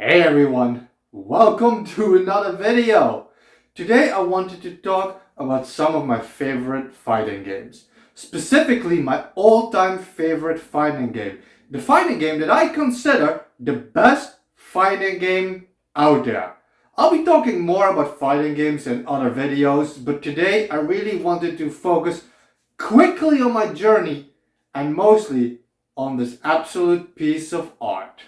Hey everyone, welcome to another video. Today I wanted to talk about some of my favorite fighting games. Specifically my all-time favorite fighting game. The fighting game that I consider the best fighting game out there. I'll be talking more about fighting games in other videos, but today I really wanted to focus quickly on my journey and mostly on this absolute piece of art.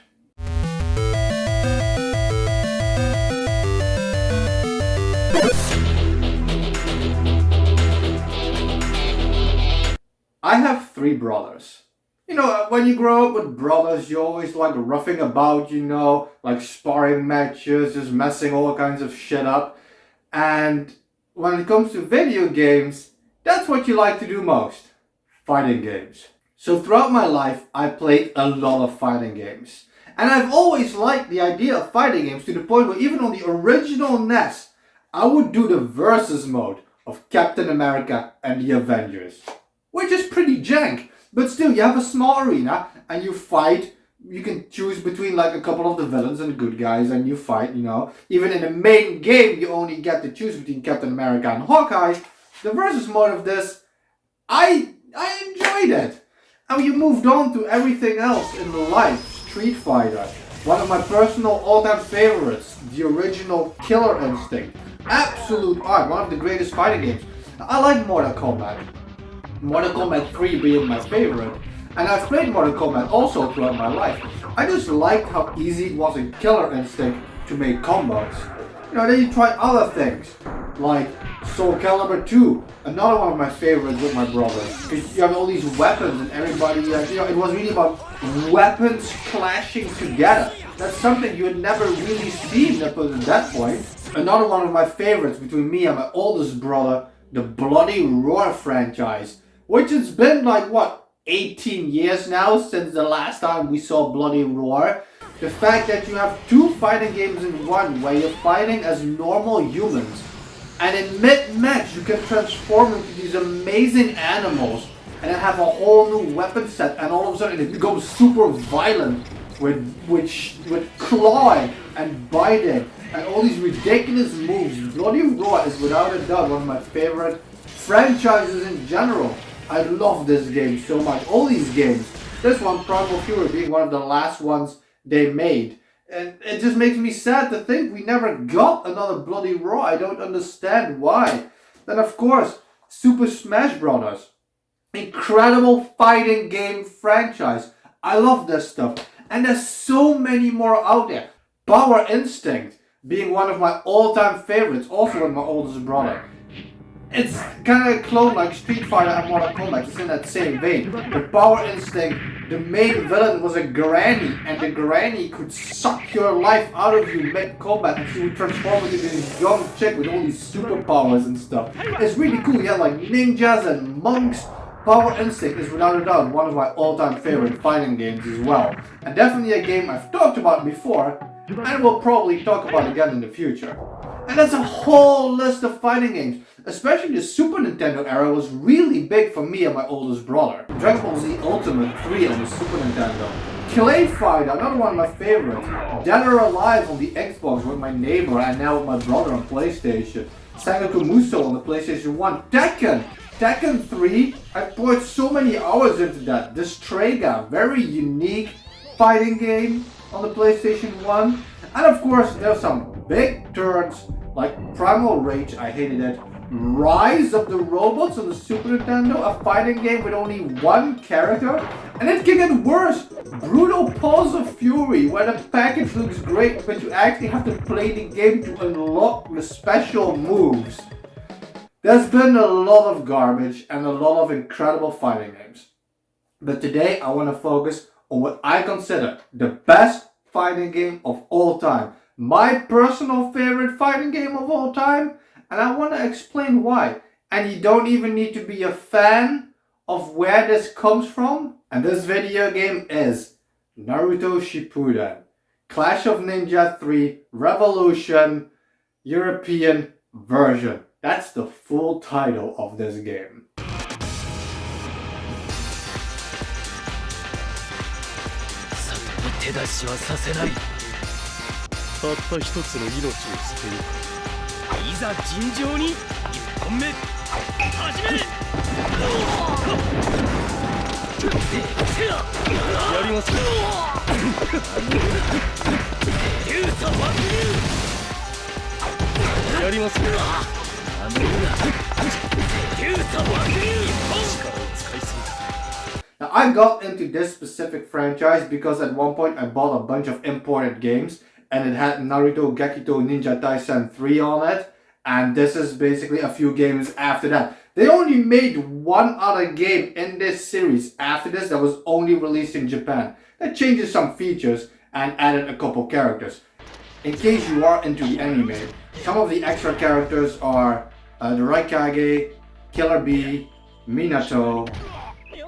I have three brothers. When you grow up with brothers, you're always like roughing about, like sparring matches, just messing all kinds of shit up. And when it comes to video games, that's what you like to do most. Fighting games. So throughout my life, I played a lot of fighting games. And I've always liked the idea of fighting games to the point where even on the original NES, I would do the versus mode of Captain America and the Avengers. Which is pretty jank. But still, you have a small arena and you fight. You can choose between like a couple of the villains and the good guys and you fight, Even in the main game, you only get to choose between Captain America and Hawkeye. The versus mode of this, I enjoyed it. And you moved on to everything else in life. Street Fighter, one of my personal all-time favorites, the original Killer Instinct. Absolute art, one of the greatest fighting games. I like Mortal Kombat. Mortal Kombat 3 being my favorite. And I've played Mortal Kombat also throughout my life. I just liked how easy it was in Killer Instinct to make combos. Then you try other things, like Soul Calibur 2, another one of my favorites with my brothers. Because you have all these weapons and everybody, it was really about weapons clashing together. That's something you had never really seen up until that point. Another one of my favorites between me and my oldest brother, the Bloody Roar franchise. Which has been 18 years now since the last time we saw Bloody Roar. The fact that you have two fighting games in one where you're fighting as normal humans. And in mid-match you can transform into these amazing animals and then have a whole new weapon set and all of a sudden it becomes super violent with clawing and biting and all these ridiculous moves. Bloody Roar is without a doubt one of my favorite franchises in general. I love this game so much. All these games. This one, Primal Fury, being one of the last ones they made. And it just makes me sad to think we never got another Bloody Roar. I don't understand why. Then of course, Super Smash Bros. Incredible fighting game franchise. I love this stuff. And there's so many more out there. Power Instinct being one of my all-time favorites, also with my oldest brother. It's kind of a clone like Street Fighter and Mortal Kombat, it's in that same vein. But Power Instinct, the main villain was a granny, and the granny could suck your life out of you mid-combat, and she would transform into this young chick with all these superpowers and stuff. It's really cool, you have like ninjas and monks. Power Instinct is without a doubt one of my all-time favorite fighting games as well. And definitely a game I've talked about before, and will probably talk about again in the future. And that's a whole list of fighting games. Especially the Super Nintendo era was really big for me and my oldest brother. Dragon Ball Z Ultimate 3 on the Super Nintendo. Clay Fighter, another one of my favorites. Dead or Alive on the Xbox with my neighbor and now with my brother on PlayStation. Sangoku Musou on the PlayStation 1. Tekken 3, I poured so many hours into that. Destrega, very unique fighting game on the PlayStation 1. And of course there's some big turns like Primal Rage, I hated it. Rise of the Robots on the Super Nintendo, a fighting game with only one character. And it can get worse. Brutal Pulse of Fury, where the package looks great, but you actually have to play the game to unlock the special moves. There's been a lot of garbage and a lot of incredible fighting games. But today I want to focus on what I consider the best fighting game of all time. My personal favorite fighting game of all time. And I want to explain why. And you don't even need to be a fan of where this comes from. And this video game is Naruto Shippuden. Clash of Ninja 3 Revolution European version. That's the full title of this game. たった一つの命を捨てる。いざ尋常に1本目始める。やります。やります。Now, I got into this specific franchise because at one point I bought a bunch of imported games and it had Naruto Gekito Ninja Taisen 3 on it, and this is basically a few games after that. They only made one other game in this series after this that was only released in Japan. That changes some features and added a couple characters. In case you are into the anime, some of the extra characters are the Raikage, Killer Bee, Minato,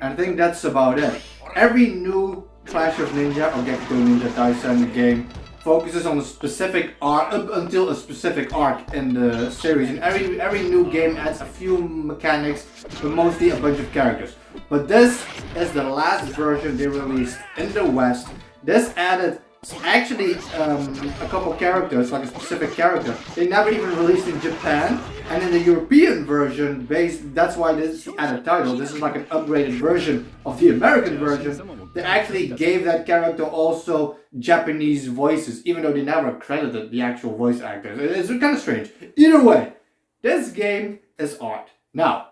and I think that's about it. Every new Clash of Ninja or Gekito Ninja Taisen game focuses on a specific arc up until a specific arc in the series, and every new game adds a few mechanics, but mostly a bunch of characters. But this is the last version they released in the West. This added actually a couple characters, like a specific character. They never even released in Japan, and in the European version, that's why this is at a title. This is like an upgraded version of the American version. They actually gave that character also Japanese voices, even though they never credited the actual voice actors. It's kind of strange. Either way, this game is art. Now,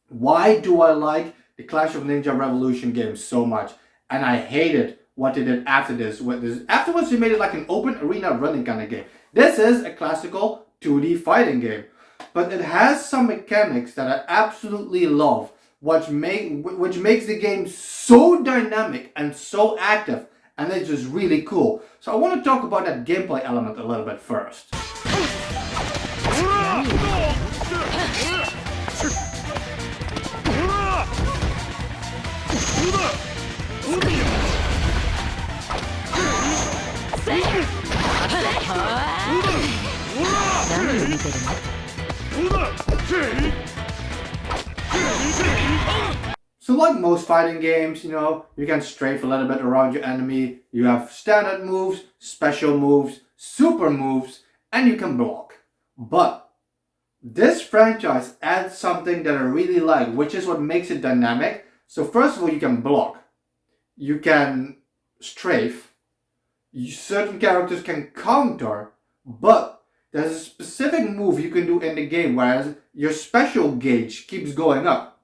why do I like the Clash of Ninja Revolution game so much? And I hated what they did after this. Afterwards, they made it like an open arena running kind of game. This is a classical 2D fighting game, but it has some mechanics that I absolutely love, which makes the game so dynamic and so active, and it's just really cool. So I want to talk about that gameplay element a little bit first. So like most fighting games, you can strafe a little bit around your enemy. You have standard moves, special moves, super moves, and you can block. But this franchise adds something that I really like, which is what makes it dynamic. So first of all, you can block. You can strafe. Certain characters can counter, but there's a specific move you can do in the game, whereas your special gauge keeps going up.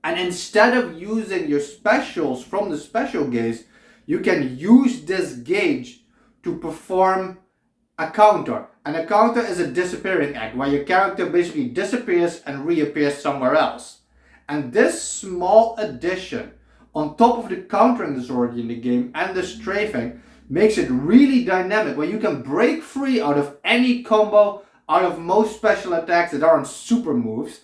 And instead of using your specials from the special gauge, you can use this gauge to perform a counter. And a counter is a disappearing act, where your character basically disappears and reappears somewhere else. And this small addition, on top of the countering that's already in the game and the strafing, makes it really dynamic, where you can break free out of any combo, out of most special attacks that aren't super moves,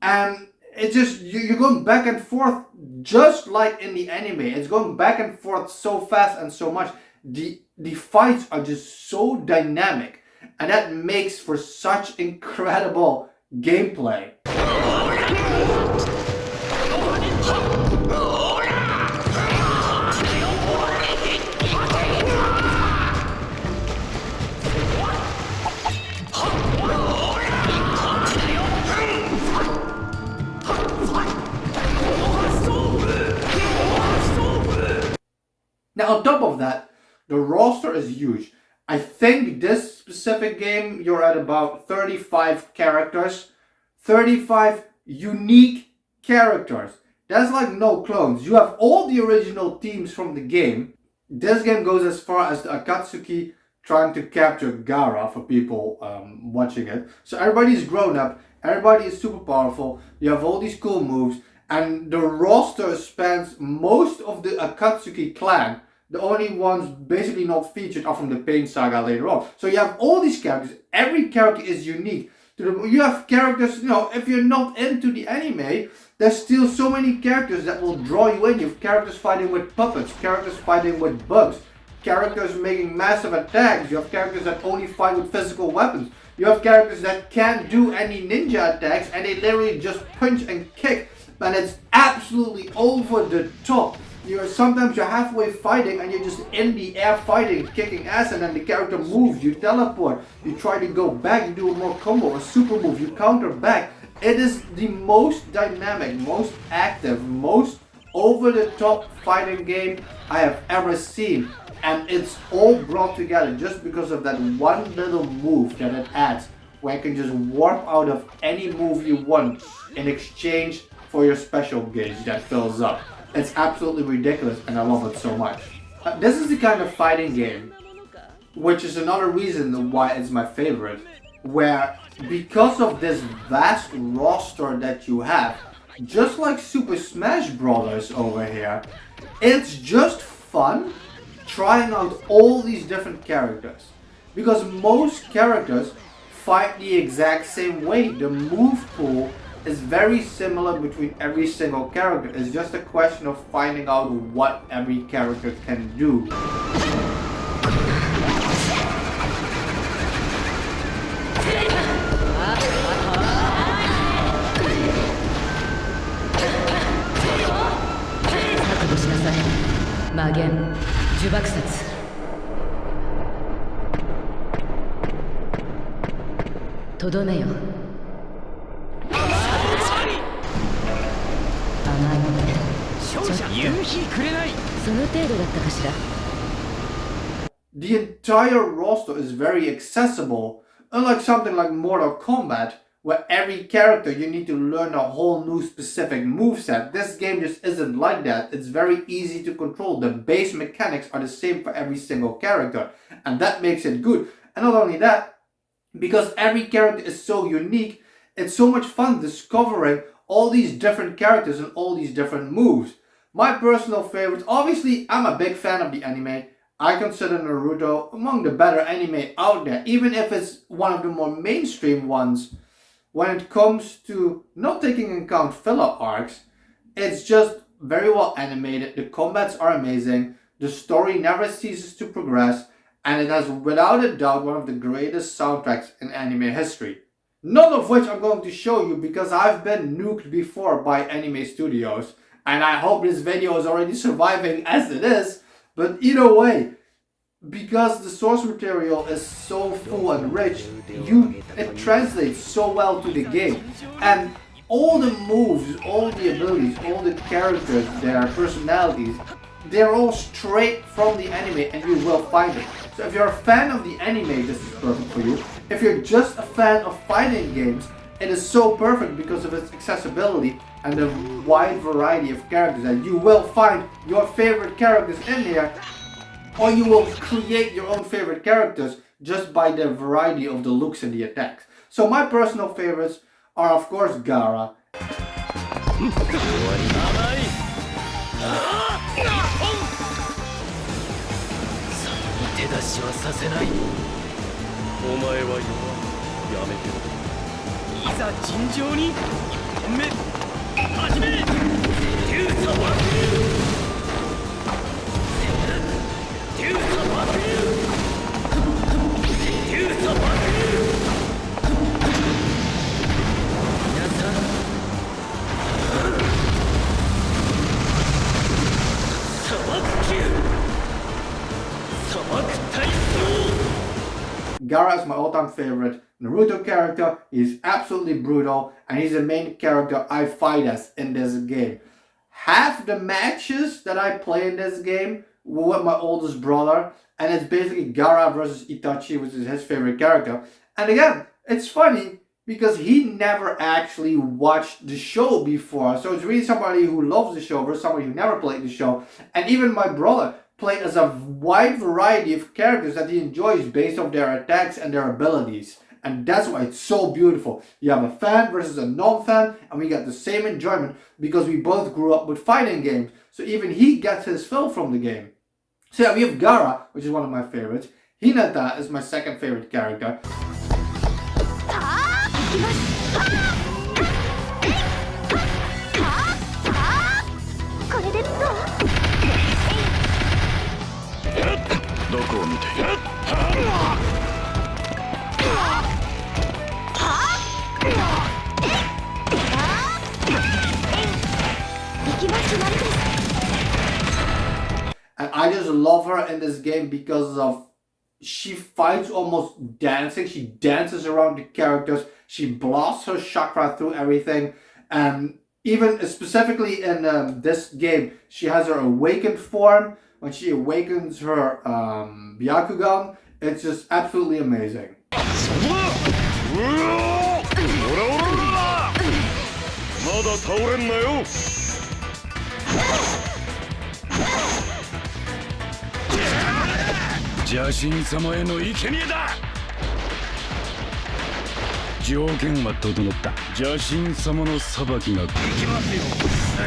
and it's just you're going back and forth just like in the anime. It's going back and forth so fast and so much. The fights are just so dynamic, and that makes for such incredible gameplay. Now on top of that, the roster is huge. I think this specific game, you're at about 35 characters. 35 unique characters. That's like no clones. You have all the original teams from the game. This game goes as far as the Akatsuki trying to capture Gaara for people watching it. So everybody's grown up. Everybody is super powerful. You have all these cool moves. And the roster spans most of the Akatsuki clan. The only ones basically not featured are from the Pain Saga later on. So you have all these characters. Every character is unique. You have characters, if you're not into the anime, there's still so many characters that will draw you in. You have characters fighting with puppets, characters fighting with bugs, characters making massive attacks. You have characters that only fight with physical weapons. You have characters that can't do any ninja attacks and they literally just punch and kick. And it's absolutely over the top. Sometimes you're halfway fighting and you're just in the air fighting, kicking ass, and then the character moves, you teleport, you try to go back, you do a more combo, a super move, you counter back. It is the most dynamic, most active, most over-the-top fighting game I have ever seen. And it's all brought together just because of that one little move that it adds, where you can just warp out of any move you want in exchange for your special gauge that fills up. It's absolutely ridiculous and I love it so much. This is the kind of fighting game, which is another reason why it's my favorite, where because of this vast roster that you have, just like Super Smash Bros. Over here, it's just fun trying out all these different characters. Because most characters fight the exact same way. The move pool is very similar between every single character. It's just a question of finding out what every character can do. The entire roster is very accessible, unlike something like Mortal Kombat, where every character you need to learn a whole new specific moveset. This game just isn't like that. It's very easy to control. The base mechanics are the same for every single character, and that makes it good. And not only that, because every character is so unique, it's so much fun discovering all these different characters and all these different moves. My personal favorites, obviously I'm a big fan of the anime. I consider Naruto among the better anime out there, even if it's one of the more mainstream ones. When it comes to not taking into account filler arcs, it's just very well animated, the combats are amazing, the story never ceases to progress, and it has without a doubt one of the greatest soundtracks in anime history. None of which I'm going to show you because I've been nuked before by anime studios, and I hope this video is already surviving as it is, but either way, because the source material is so full and rich, it translates so well to the game. And all the moves, all the abilities, all the characters, their personalities, they're all straight from the anime and you will find it. So if you're a fan of the anime, this is perfect for you. If you're just a fan of fighting games, it is so perfect because of its accessibility and the wide variety of characters that you will find your favorite characters in here. Or you will create your own favorite characters just by the variety of the looks and the attacks. So my personal favorites are of course Gaara. Gaara is my all-time favorite Naruto character. He's absolutely brutal and he's the main character I fight as in this game. Half the matches that I play in this game were with my oldest brother, and it's basically Gaara versus Itachi, which is his favorite character. And again, it's funny because he never actually watched the show before, so it's really somebody who loves the show versus somebody who never played the show. And even my brother played as a wide variety of characters that he enjoys based on their attacks and their abilities. And that's why it's so beautiful. You have a fan versus a non-fan, and we get the same enjoyment because we both grew up with fighting games. So even he gets his fill from the game. So yeah, we have Gaara, which is one of my favorites. Hinata is my second favorite character. her in this game because of she fights almost dancing. She dances around the characters. She blasts her chakra through everything. And even specifically in this game, she has her awakened form. When she awakens her Byakugan, it's just absolutely amazing. まだ倒れんなよ。邪神様への生贄だ。条件は整った。邪神様の裁きが。いきますよ。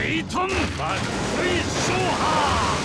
水遁抜粋勝破。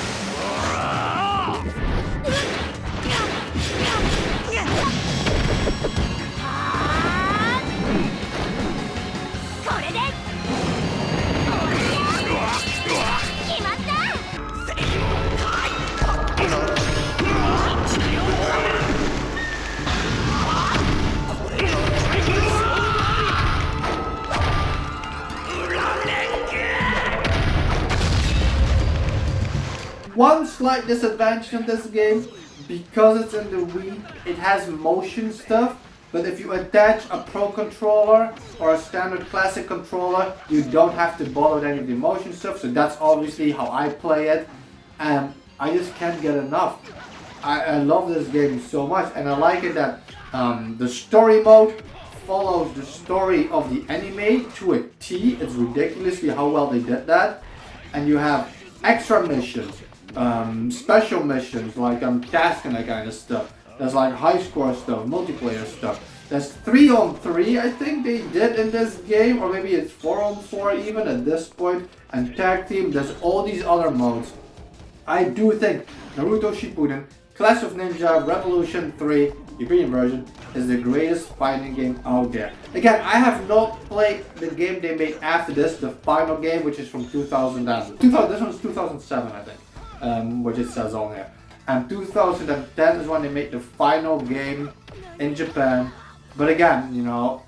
One slight disadvantage in this game, because it's in the Wii, it has motion stuff, but if you attach a Pro controller or a standard classic controller, you don't have to bother with any of the motion stuff, so that's obviously how I play it, and I just can't get enough. I love this game so much, and I like it that the story mode follows the story of the anime to a T. It's ridiculously how well they did that, and you have extra missions. Special missions like task and that kind of stuff. There's like high score stuff, multiplayer stuff. There's 3-on-3 I think they did in this game, or maybe it's 4-on-4 even at this point, and tag team. There's all these other modes. I do think Naruto Shippuden, Clash of Ninja Revolution 3, European version, is the greatest fighting game out there. Again, I have not played the game they made after this, the final game, which is from 2000. This one's 2007 I think. Which it says on here. And 2010 is when they made the final game in Japan. But again, you know,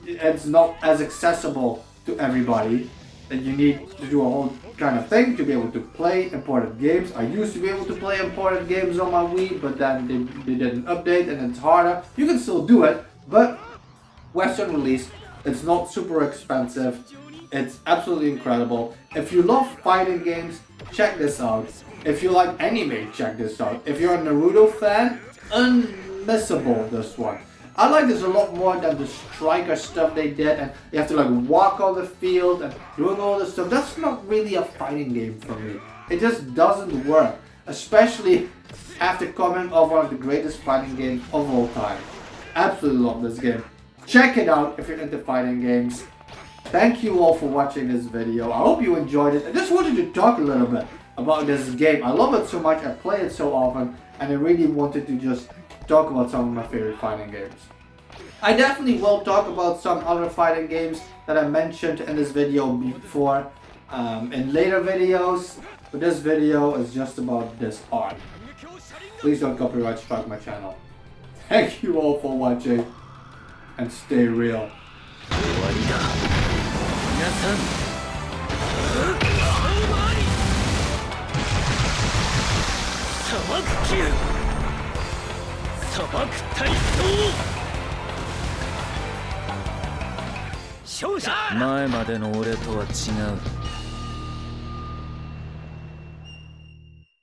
it's not as accessible to everybody. And you need to do a whole kind of thing to be able to play imported games. I used to be able to play imported games on my Wii, but then they did an update and it's harder. You can still do it, but Western release, it's not super expensive. It's absolutely incredible. If you love fighting games, check this out. If you like anime, check this out. If you're a Naruto fan, unmissable this one. I like this a lot more than the striker stuff they did, and you have to like walk on the field and doing all this stuff. That's not really a fighting game for me. It just doesn't work, especially after coming off one of the greatest fighting games of all time. Absolutely love this game. Check it out if you're into fighting games. Thank you all for watching this video. I hope you enjoyed it. I just wanted to talk a little bit about this game. I love it so much, I play it so often, and I really wanted to just talk about some of my favorite fighting games. I definitely will talk about some other fighting games that I mentioned in this video before in later videos, but this video is just about this art. Please don't copyright strike my channel. Thank you all for watching, and stay real. 砂漠体操勝者前までの俺とは違う